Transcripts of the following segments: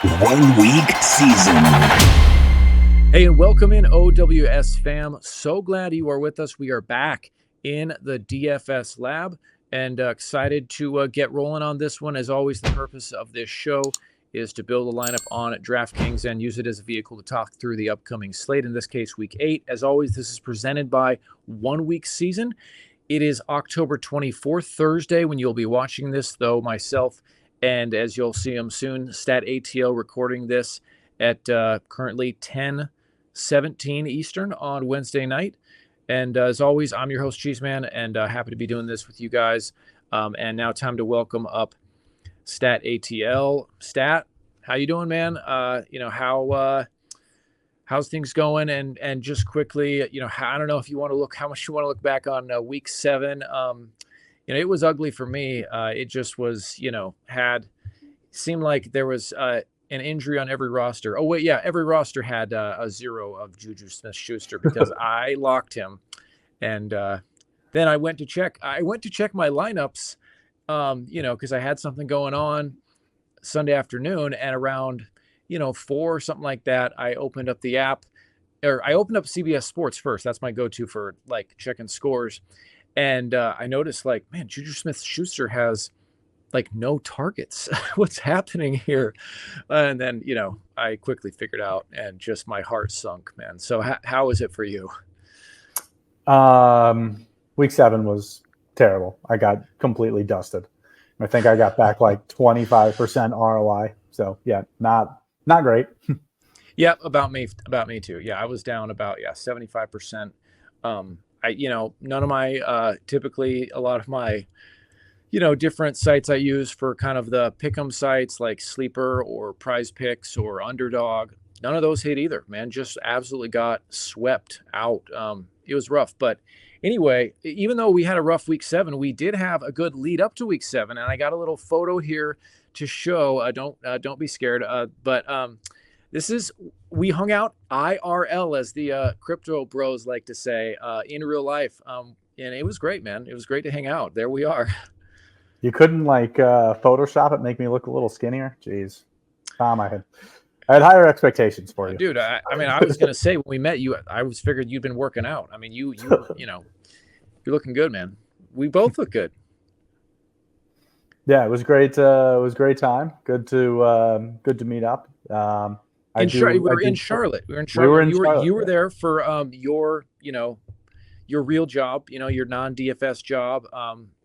1 week season. Hey, and welcome in OWS fam. So glad you are with us. We are back in the DFS lab and excited to get rolling on this one. As always, the purpose of this show is to build a lineup on DraftKings and use it as a vehicle to talk through the upcoming slate, in this case, week 8. As always, this is presented by 1 week season. It is October 24th, Thursday, when you'll be watching this, though myself and, as you'll see them soon, StatATL recording this at currently 10:17 Eastern on Wednesday night. And as always, I'm your host, Cheeseman, and happy to be doing this with you guys. And now time to welcome up StatATL. Stat, how you doing, man? How's things going? And just quickly, I don't know if you want to look, how much you want to look back on week 7. It was ugly for me. It just was, seemed like there was an injury on every roster. Oh, wait, yeah, every roster had a 0 of Juju Smith-Schuster because I locked him. And then I went to check my lineups, because I had something going on Sunday afternoon, and around, 4 or something like that, I opened up the app, or I opened up CBS Sports first. That's my go-to for like checking scores. And I noticed, man, Juju Smith-Schuster has no targets. What's happening here? And then, I quickly figured out, and just my heart sunk, man. So how is it for you? Week 7 was terrible. I got completely dusted. I think I got back 25% ROI. So yeah, not great. Yeah, about me too. Yeah, I was down about 75%. None of my typically a lot of my different sites I use for kind of the pick'em sites like Sleeper or Prize Picks or Underdog, none of those hit either, man. Just absolutely got swept out. It was rough, but anyway, even though we had a rough week 7, we did have a good lead up to week 7, and I got a little photo here to show. Don't be scared. But we hung out IRL, as the crypto bros like to say, in real life. And it was great, man. It was great to hang out. There we are. You couldn't Photoshop it, make me look a little skinnier? Jeez. Tom, I had higher expectations for you. Dude, I was going to say, when we met you, I figured you'd been working out. I mean, you're looking good, man. We both look good. Yeah, it was great. It was a great time. Good to meet up. We were in Charlotte. You were there for your real job, your non-DFS job.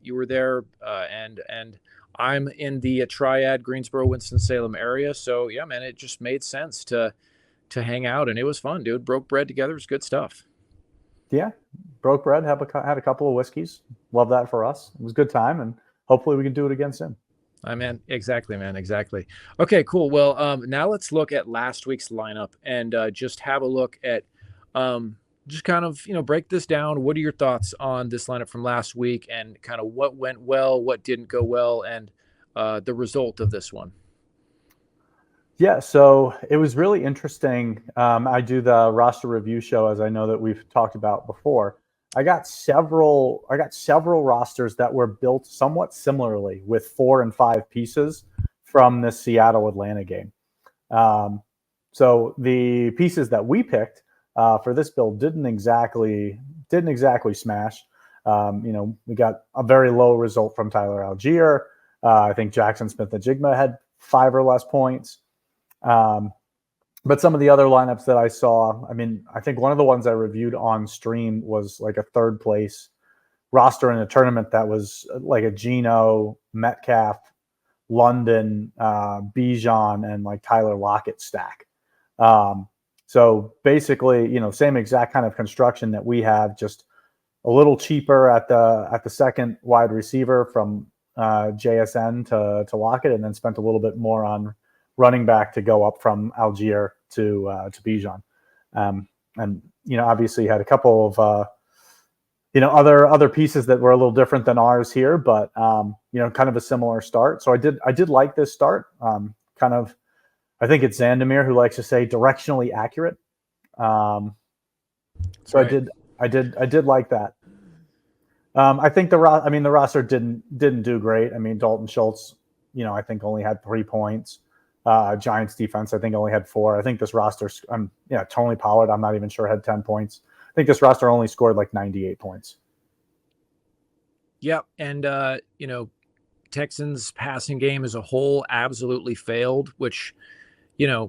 You were there, and I'm in the Triad, Greensboro, Winston-Salem area. So yeah, man, it just made sense to hang out, and it was fun, dude. Broke bread together. It was good stuff. Yeah, broke bread. Had a couple of whiskeys. Love that for us. It was a good time, and hopefully we can do it again soon. Exactly, man. Exactly. Okay, cool. Well, now let's look at last week's lineup and just have a look at just kind of, break this down. What are your thoughts on this lineup from last week, and kind of what went well, what didn't go well, and the result of this one? Yeah, so it was really interesting. I do the roster review show, as I know that we've talked about before. I got several rosters that were built somewhat similarly with 4 and 5 pieces from the Seattle-Atlanta game. So the pieces that we picked for this build didn't exactly smash. We got a very low result from Tyler Algier. I think Jackson Smith-Njigba had 5 or less points. But some of the other lineups that I saw, I think one of the ones I reviewed on stream was like a 3rd place roster in a tournament that was like a Geno, Metcalf, London, Bijan, and like Tyler Lockett stack. So basically, same exact kind of construction that we have, just a little cheaper at the second wide receiver from JSN to Lockett, and then spent a little bit more on running back to go up from Algier to Bijan. And obviously had a couple of other pieces that were a little different than ours here, but kind of a similar start. So I did like this start. I think it's Zandamir who likes to say directionally accurate. So right. I did like that. I think the roster didn't do great. Dalton Schultz, I think only had 3 points. Giants defense, I think, only had 4. I think this roster, Tony Pollard, I'm not even sure, had 10 points. I think this roster only scored like 98 points. Yep. And, Texans passing game as a whole absolutely failed, which,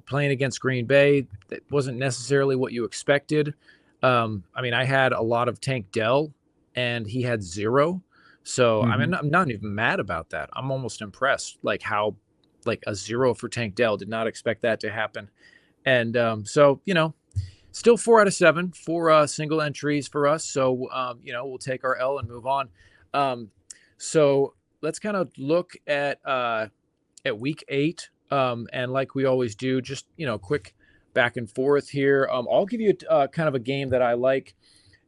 playing against Green Bay, that wasn't necessarily what you expected. I had a lot of Tank Dell and he had 0. So, I'm not even mad about that. I'm almost impressed, how a 0 for Tank Dell. Did not expect that to happen. And still 4 out of 7, 4 single entries for us. So, we'll take our L and move on. So let's kind of look at week 8. And like we always do, just, quick back and forth here. I'll give you kind of a game that I like.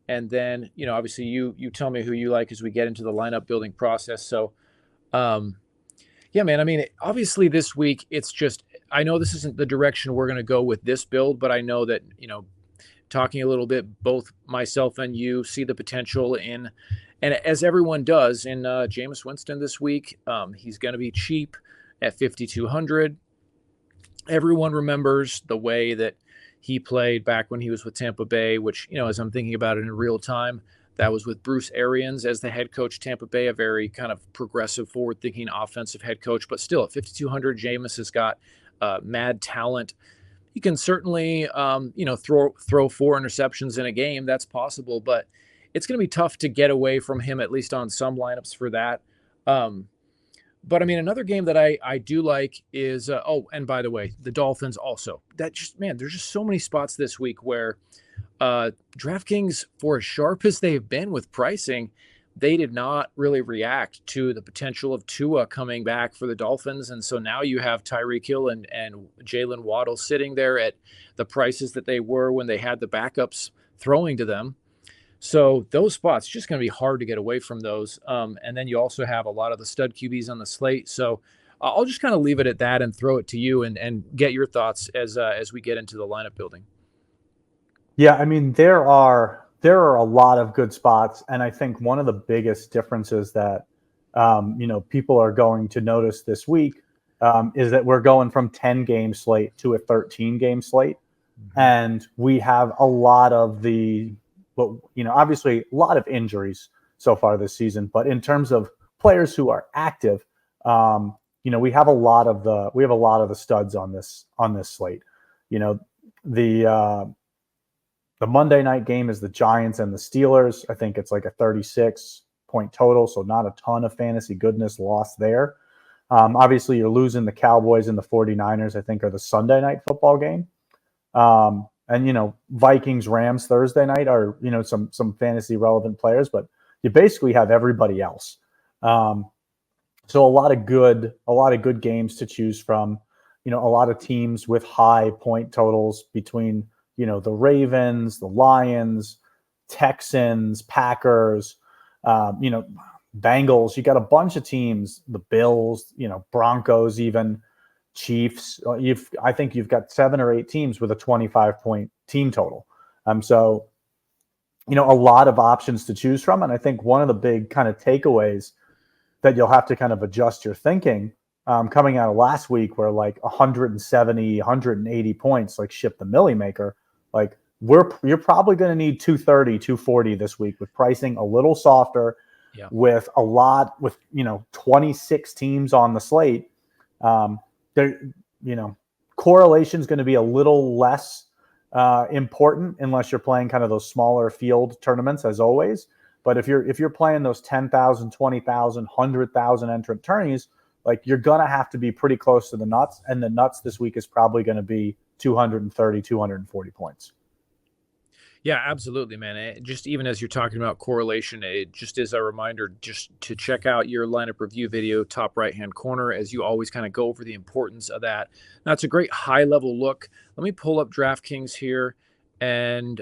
And then, obviously you tell me who you like as we get into the lineup building process. So, yeah, man, obviously this week it's just, I know this isn't the direction we're going to go with this build, but I know that, talking a little bit, both myself and you see the potential in, and as everyone does, in Jameis Winston this week. He's going to be cheap at 5,200. Everyone remembers the way that he played back when he was with Tampa Bay, which, as I'm thinking about it in real time, that was with Bruce Arians as the head coach, Tampa Bay, a very kind of progressive, forward-thinking offensive head coach. But still, at 5,200, Jameis has got mad talent. He can certainly, throw 4 interceptions in a game. That's possible, but it's going to be tough to get away from him, at least on some lineups for that. But another game that I do like is, and by the way, the Dolphins also. That just, man, there's just so many spots this week where DraftKings, for as sharp as they've been with pricing, they did not really react to the potential of Tua coming back for the Dolphins. And so now you have Tyreek Hill and Jalen Waddle sitting there at the prices that they were when they had the backups throwing to them. So those spots, just going to be hard to get away from those. And then you also have a lot of the stud QBs on the slate. So I'll just kind of leave it at that and throw it to you and get your thoughts as we get into the lineup building. Yeah, there are a lot of good spots, and I think one of the biggest differences that people are going to notice this week is that we're going from 10 game slate to a 13 game slate, and we have a lot of obviously a lot of injuries so far this season, but in terms of players who are active, we have a lot of the studs on this slate. The Monday night game is the Giants and the Steelers. I think it's like a 36-point total, so not a ton of fantasy goodness lost there. Obviously, you're losing the Cowboys and the 49ers, I think, are the Sunday night football game. And Vikings, Rams Thursday night are, some fantasy relevant players, but you basically have everybody else. So a lot of good games to choose from. A lot of teams with high point totals between, the Ravens, the Lions, Texans, Packers, Bengals. You got a bunch of teams, the Bills, Broncos, even Chiefs. I think you've got 7 or 8 teams with a 25-point team total. So, a lot of options to choose from. And I think one of the big kind of takeaways that you'll have to kind of adjust your thinking coming out of last week, where like 170, 180 points, like ship the Millie Maker, like you're probably going to need 230, 240 this week with pricing a little softer, with 26 teams on the slate. Correlation is going to be a little less important unless you're playing kind of those smaller field tournaments, as always. But if you're playing those 10,000, 20,000, 100,000 entrant tourneys, like you're going to have to be pretty close to the nuts. And the nuts this week is probably going to be 230, 240 points. Yeah, absolutely, man. Just even as you're talking about correlation, it just is a reminder just to check out your lineup review video, top right-hand corner, as you always kind of go over the importance of that. Now, it's a great high-level look. Let me pull up DraftKings here. And,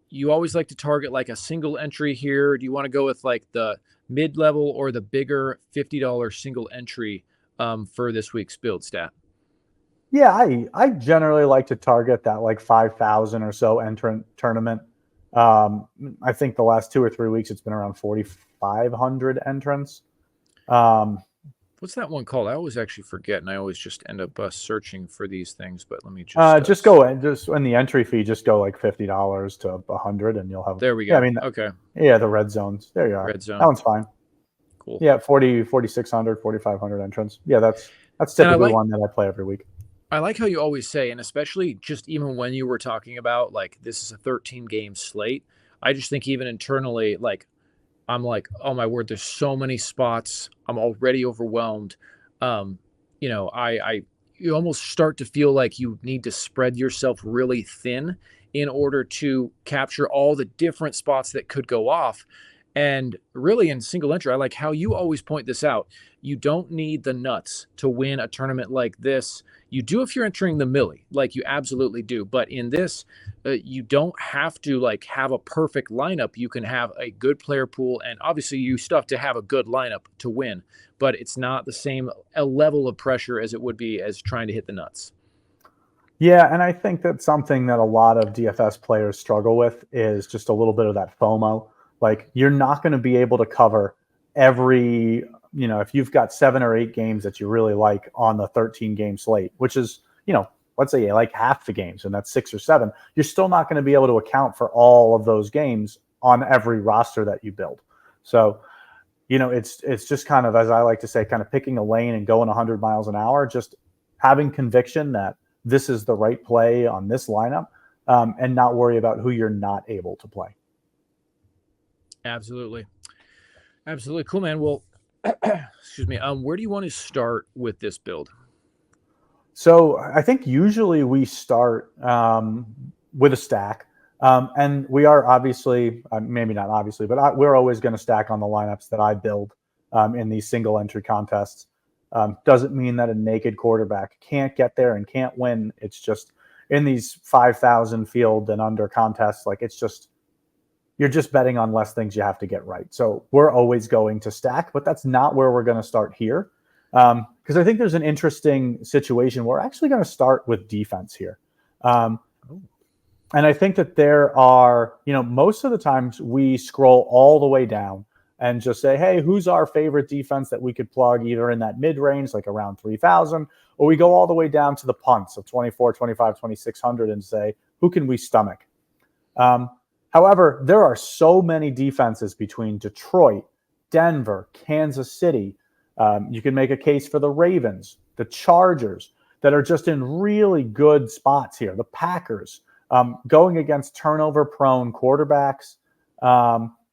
you always like to target like a single entry here. Do you want to go with like the mid-level or the bigger $50 single entry for this week's build stat? Yeah, I generally like to target that like 5,000 or so entrant tournament. I think the last 2 or 3 weeks it's been around 4,500 entrants. Well, What's that one called? I always actually forget, and I always just end up searching for these things. But let me just go in, just in the entry fee, just go like $50 to $100, and you'll have. There we go. Yeah, I mean, okay. Yeah, the red zones. There you are. Red zone. That one's fine. Cool. Yeah, 4,600, 4,500 entrants. Yeah, that's typically one that I play every week. I like how you always say, and especially just even when you were talking about like this is a 13-game slate. I just think even internally, like I'm like, oh my word, there's so many spots. I'm already overwhelmed. You know, you almost start to feel like you need to spread yourself really thin in order to capture all the different spots that could go off. And really in single entry, I like how you always point this out. You don't need the nuts to win a tournament like this. You do if you're entering the millie, like you absolutely do. But in this, you don't have to like have a perfect lineup. You can have a good player pool, and obviously you still have to have a good lineup to win. But it's not the same level of pressure as it would be as trying to hit the nuts. Yeah, and I think that's something that a lot of DFS players struggle with is just a little bit of that FOMO. Like you're not going to be able to cover every, if you've got 7 or 8 games that you really like on the 13-game slate, which is, let's say you like half the games and that's 6 or 7, you're still not going to be able to account for all of those games on every roster that you build. So, it's just kind of, as I like to say, kind of picking a lane and going 100 miles an hour, just having conviction that this is the right play on this lineup, and not worry about who you're not able to play. Absolutely. Cool, man. Well, excuse me. Where do you want to start with this build? So I think usually we start with a stack, and we are obviously, maybe not obviously, but we're always going to stack on the lineups that I build in these single entry contests. Doesn't mean that a naked quarterback can't get there and can't win. It's just in these 5,000 field and under contests, like you're just betting on less things you have to get right. So we're always going to stack, but that's not where we're going to start here. Because I think there's an interesting situation. We're actually going to start with defense here. And I think that there are, most of the times we scroll all the way down and just say, hey, who's our favorite defense that we could plug either in that mid-range, like around 3,000, or we go all the way down to the punts of 24, 25, 2,600 and say, who can we stomach? However, there are so many defenses between Detroit, Denver, Kansas City. You can make a case for the Ravens, the Chargers, that are just in really good spots here. The Packers, going against turnover-prone quarterbacks.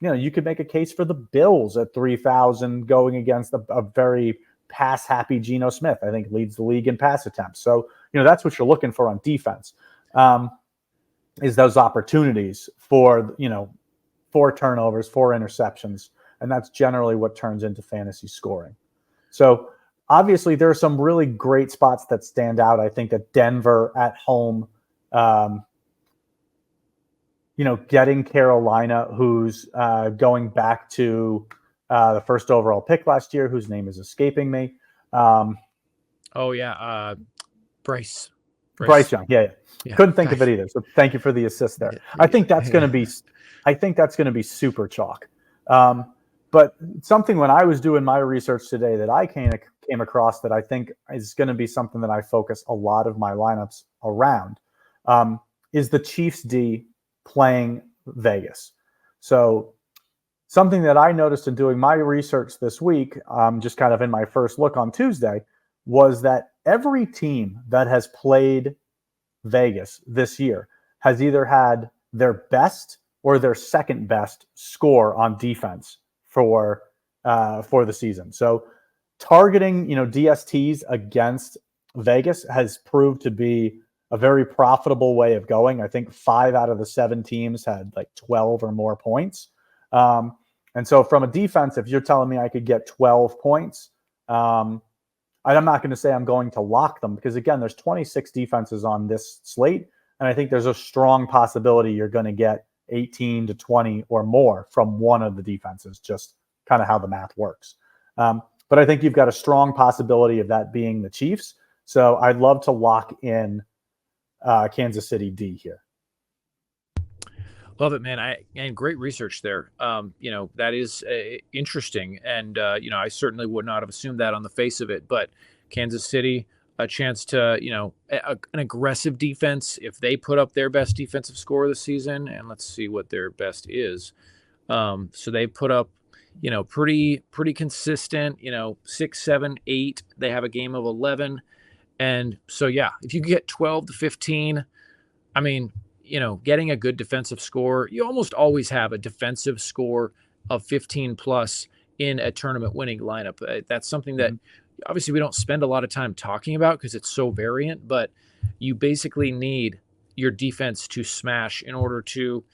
You could make a case for the Bills at 3,000 going against a very pass-happy Geno Smith. I think leads the league in pass attempts. So, that's what you're looking for on defense. Is those opportunities for, 4 turnovers, 4 interceptions. And that's generally what turns into fantasy scoring. So obviously there are some really great spots that stand out. I think that Denver at home, getting Carolina, who's going back to the first overall pick last year, whose name is escaping me. Bryce Young. Yeah. Couldn't think of it either. So thank you for the assist there. I think that's going to be super chalk. But something when I was doing my research today that I came across that I think is going to be something that I focus a lot of my lineups around is the Chiefs D playing Vegas. So something that I noticed in doing my research this week, just kind of in my first look on Tuesday, was that every team that has played Vegas this year has either had their best or their second best score on defense for the season. So targeting, DSTs against Vegas has proved to be a very profitable way of going. I think 5 out of the 7 teams had like 12 or more points. And so from a defense, if you're telling me I could get 12 points, I'm not going to say I'm going to lock them because, again, there's 26 defenses on this slate, and I think there's a strong possibility you're going to get 18 to 20 or more from one of the defenses, just kind of how the math works. But I think you've got a strong possibility of that being the Chiefs. So I'd love to lock in Kansas City D here. Love it, man. And great research there. That is interesting, and I certainly would not have assumed that on the face of it. But Kansas City, a chance to, an aggressive defense. If they put up their best defensive score of the season, and let's see what their best is. So they put up, pretty consistent. 6, 7, 8. They have a game of 11, and so yeah, if you get 12 to 15, I mean, getting a good defensive score, you almost always have a defensive score of 15 plus in a tournament winning lineup. That's something that obviously we don't spend a lot of time talking about because it's so variant, but you basically need your defense to smash in order to,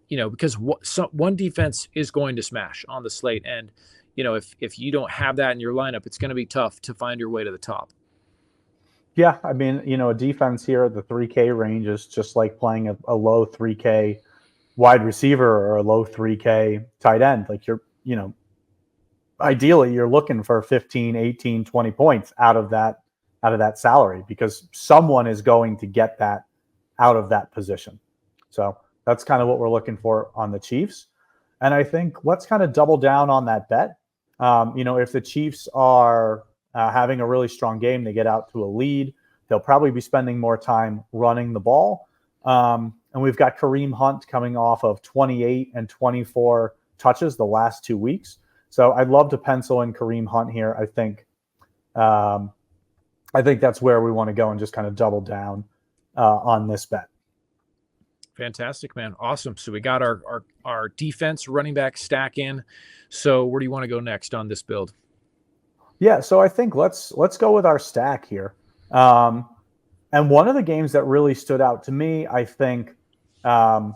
because one defense is going to smash on the slate. And, if you don't have that in your lineup, it's going to be tough to find your way to the top. Yeah, I mean, a defense here at the 3K range is just like playing a low 3K wide receiver or a low 3K tight end. Like ideally you're looking for 15, 18, 20 points out of that salary because someone is going to get that out of that position. So that's kind of what we're looking for on the Chiefs. And I think let's kind of double down on that bet. If the Chiefs are having a really strong game, they get out to a lead, they'll probably be spending more time running the ball. And we've got Kareem Hunt coming off of 28 and 24 touches the last 2 weeks. So I'd love to pencil in Kareem Hunt here. I think that's where we want to go and just kind of double down on this bet. Fantastic, man. Awesome. So we got our defense running back stack in. So where do you want to go next on this build? Yeah, so I think let's go with our stack here. And one of the games that really stood out to me, I think a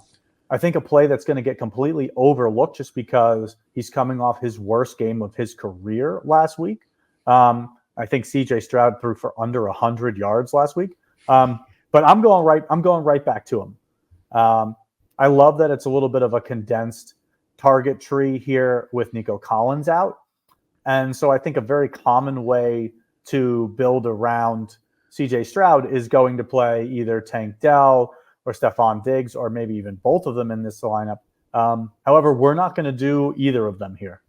play that's going to get completely overlooked just because he's coming off his worst game of his career last week. I think CJ Stroud threw for under 100 yards last week. But I'm going right back to him. I love that it's a little bit of a condensed target tree here with Nico Collins out. And so I think a very common way to build around CJ Stroud is going to play either Tank Dell or Stephon Diggs, or maybe even both of them in this lineup. However, we're not going to do either of them here.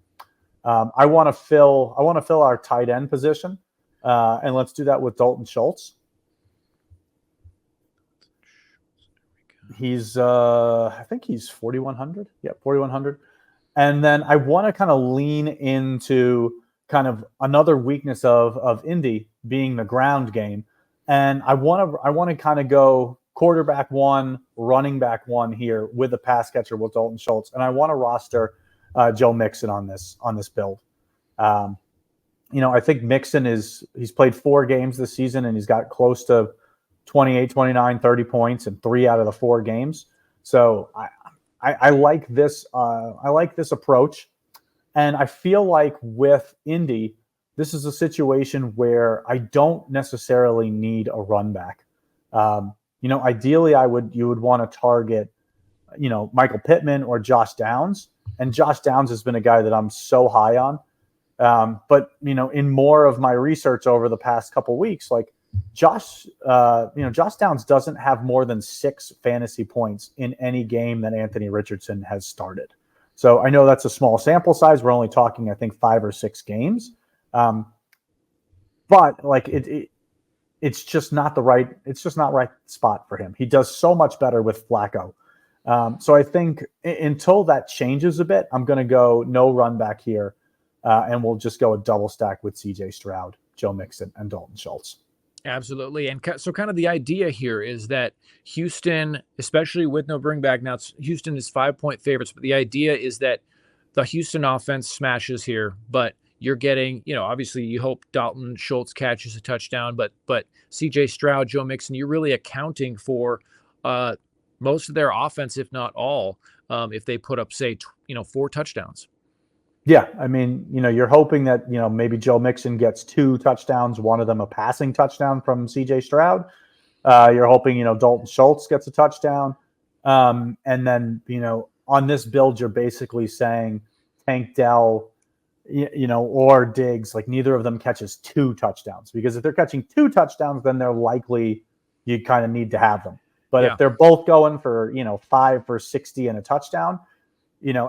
I want to fill our tight end position, and let's do that with Dalton Schultz. He's I think he's 4,100. Yeah, 4,100. And then I want to kind of lean into kind of another weakness of Indy being the ground game. And I want to kind of go quarterback one, running back one here with a pass catcher with Dalton Schultz. And I want to roster Joe Mixon on this build. I think Mixon he's played 4 games this season and he's got close to 28, 29, 30 points in 3 out of the 4 games. So I like this. I like this approach, and I feel like with Indy, this is a situation where I don't necessarily need a run back. Ideally, you would want to target, Michael Pittman or Josh Downs, and Josh Downs has been a guy that I'm so high on. But in more of my research over the past couple weeks, like Josh Downs doesn't have more than 6 fantasy points in any game that Anthony Richardson has started. So I know that's a small sample size. We're only talking, I think, 5 or 6 games. But like it's just not the right spot for him. He does so much better with Flacco. So I think until that changes a bit, I'm going to go no run back here, and we'll just go a double stack with CJ Stroud, Joe Mixon, and Dalton Schultz. Absolutely. And so kind of the idea here is that Houston, especially with no bring back, now Houston is 5-point favorites, but the idea is that the Houston offense smashes here, but you're getting, obviously you hope Dalton Schultz catches a touchdown, but CJ Stroud, Joe Mixon, you're really accounting for most of their offense, if not all, if they put up, say, 4 touchdowns. Yeah, I mean, you're hoping that, maybe Joe Mixon gets 2 touchdowns, one of them a passing touchdown from CJ Stroud. You're hoping, Dalton Schultz gets a touchdown. And then, on this build, you're basically saying Tank Dell, or Diggs, like neither of them catches 2 touchdowns. Because if they're catching 2 touchdowns, then they're likely you kind of need to have them. But Yeah. if they're both going for, 5 for 60 and a touchdown,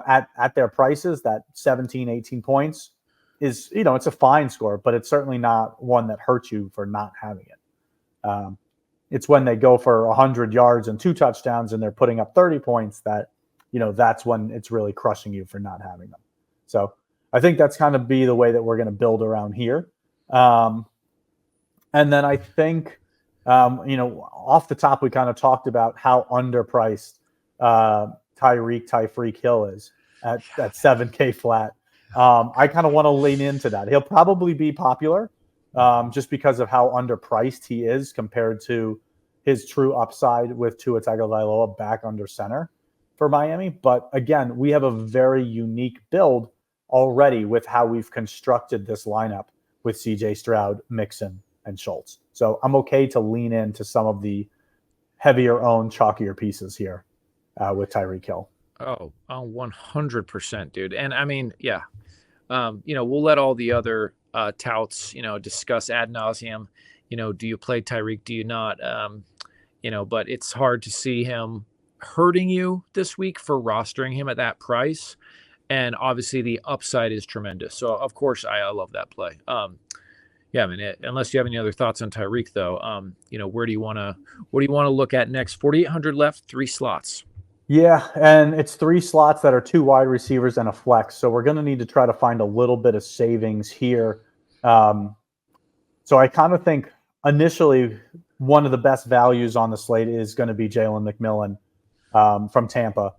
at their prices, that 17, 18 points is, it's a fine score, but it's certainly not one that hurts you for not having it. It's when they go for 100 yards and 2 touchdowns and they're putting up 30 points that, that's when it's really crushing you for not having them. So I think that's kind of be the way that we're going to build around here. And then I think, off the top, we kind of talked about how underpriced Tyreek Hill is at 7K flat. I kind of want to lean into that. He'll probably be popular just because of how underpriced he is compared to his true upside with Tua Tagovailoa back under center for Miami. But again, we have a very unique build already with how we've constructed this lineup with CJ Stroud, Mixon, and Schultz. So I'm okay to lean into some of the heavier owned, chalkier pieces here with Tyreek Hill. Oh, 100%, dude. And I mean, yeah, we'll let all the other touts, discuss ad nauseum. Do you play Tyreek? Do you not? But it's hard to see him hurting you this week for rostering him at that price. And obviously the upside is tremendous. So of course I love that play. Yeah, I mean, unless you have any other thoughts on Tyreek though, what do you want to look at next? 4,800 left, 3 slots. Yeah, and it's 3 slots that are 2 wide receivers and a flex. So we're going to need to try to find a little bit of savings here. So I kind of think initially one of the best values on the slate is going to be Jalen McMillan from Tampa.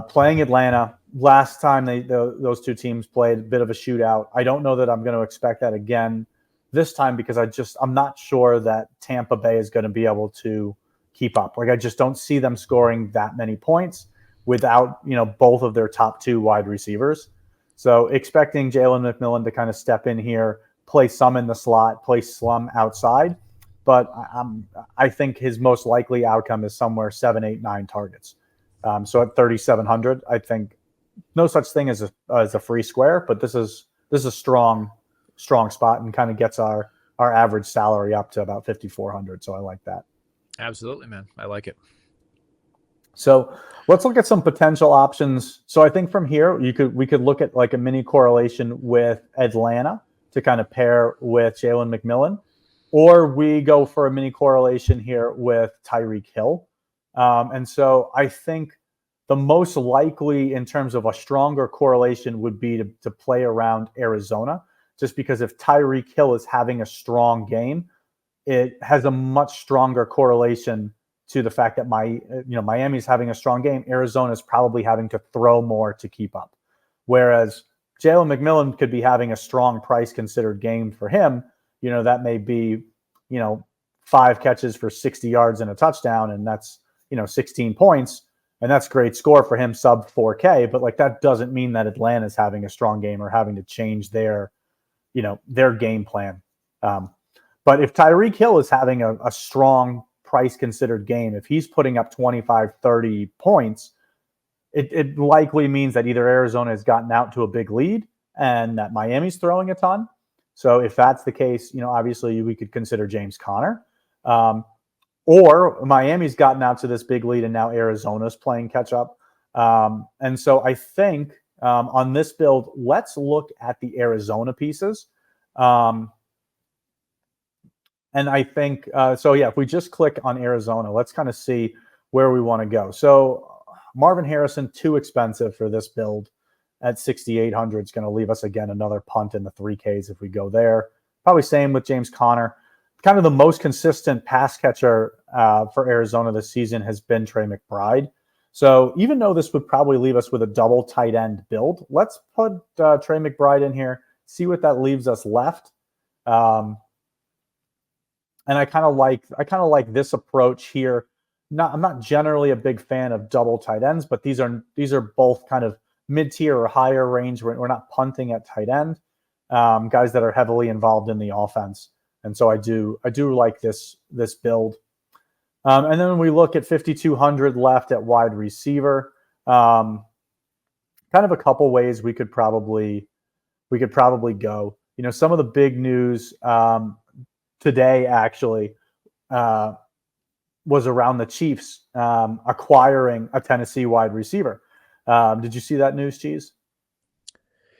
Playing Atlanta, last time those 2 teams played, a bit of a shootout. I don't know that I'm going to expect that again this time because I'm not sure that Tampa Bay is going to be able to keep up. Like I just don't see them scoring that many points without, both of their top 2 wide receivers. So expecting Jalen McMillan to kind of step in here, play some in the slot, play some outside. But I think his most likely outcome is somewhere 7, 8, 9 targets. So at 3,700, I think no such thing as a free square, but this is a strong spot and kind of gets our average salary up to about 5,400. So I like that. Absolutely, man. I like it. So let's look at some potential options. So I think from here we could look at like a mini correlation with Atlanta to kind of pair with Jalen McMillan, or we go for a mini correlation here with Tyreek Hill. And so I think the most likely in terms of a stronger correlation would be to play around Arizona, just because if Tyreek Hill is having a strong game, it has a much stronger correlation to the fact that Miami's having a strong game. Arizona's probably having to throw more to keep up. Whereas Jalen McMillan could be having a strong price considered game for him. That may be, 5 catches for 60 yards and a touchdown, and that's, 16 points. And that's a great score for him, sub 4K. But that doesn't mean that Atlanta's having a strong game or having to change their game plan. But if Tyreek Hill is having a strong price considered game, if he's putting up 25, 30 points, it likely means that either Arizona has gotten out to a big lead and that Miami's throwing a ton. So if that's the case, obviously we could consider James Conner. Or Miami's gotten out to this big lead and now Arizona's playing catch up. And so I think on this build, let's look at the Arizona pieces. And I think, if we just click on Arizona, let's kind of see where we want to go. So Marvin Harrison, too expensive for this build at 6,800. It's going to leave us again another punt in the 3Ks if we go there. Probably same with James Conner. Kind of the most consistent pass catcher for Arizona this season has been Trey McBride. So even though this would probably leave us with a double tight end build, let's put Trey McBride in here, see what that leaves us left. And I kind of like this approach here. I'm not generally a big fan of double tight ends, but these are both kind of mid-tier or higher range. We're not punting at tight end, guys that are heavily involved in the offense. And so I do like this build. And then we look at 5,200 left at wide receiver. Kind of a couple ways we could probably go. Some of the big news today actually was around the Chiefs acquiring a Tennessee wide receiver. Did you see that news, Cheese?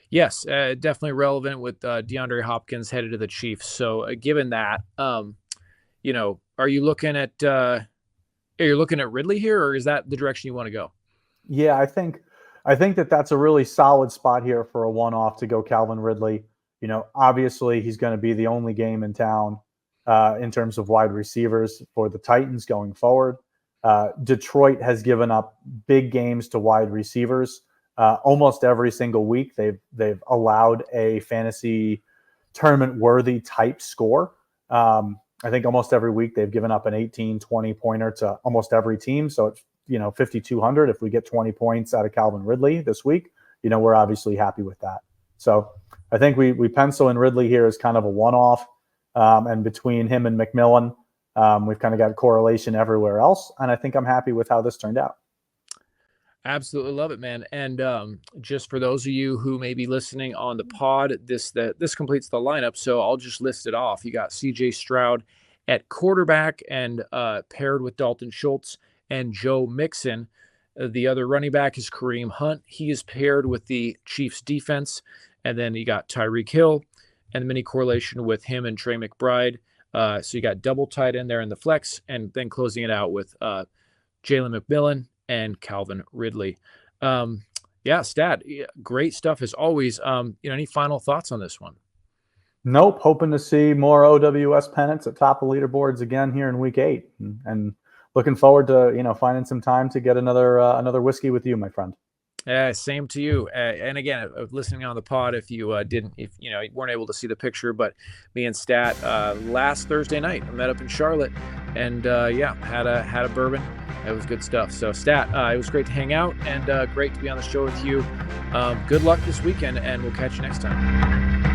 Yes, definitely relevant with DeAndre Hopkins headed to the Chiefs. So given that, you know, are you looking at Ridley here, or is that the direction you want to go? Yeah, I think that's a really solid spot here for a one-off to go Calvin Ridley. You know, obviously he's going to be the only game in town in terms of wide receivers for the Titans going forward. Detroit has given up big games to wide receivers almost every single week. They've allowed a fantasy tournament worthy type score. I think almost every week they've given up an 18, 20 pointer to almost every team. So it's, 5,200. If we get 20 points out of Calvin Ridley this week, we're obviously happy with that. So I think we pencil in Ridley here as kind of a one-off. And between him and McMillan, we've kind of got correlation everywhere else. And I think I'm happy with how this turned out. Absolutely love it, man. And just for those of you who may be listening on the pod, this completes the lineup. So I'll just list it off. You got CJ Stroud at quarterback and paired with Dalton Schultz and Joe Mixon. The other running back is Kareem Hunt. He is paired with the Chiefs defense. And then you got Tyreek Hill and the mini correlation with him and Trey McBride. So you got double tight end there in the flex, and then closing it out with Jalen McMillan and Calvin Ridley. Stat, great stuff as always. Any final thoughts on this one? Nope. Hoping to see more OWS pennants at top of leaderboards again here in week 8, and looking forward to finding some time to get another whiskey with you, my friend. Same to you. And again, listening on the pod, if you weren't able to see the picture, but me and Stat last Thursday night, I met up in Charlotte, and had a bourbon. It was good stuff. So Stat, it was great to hang out, and great to be on the show with you. Good luck this weekend, and we'll catch you next time.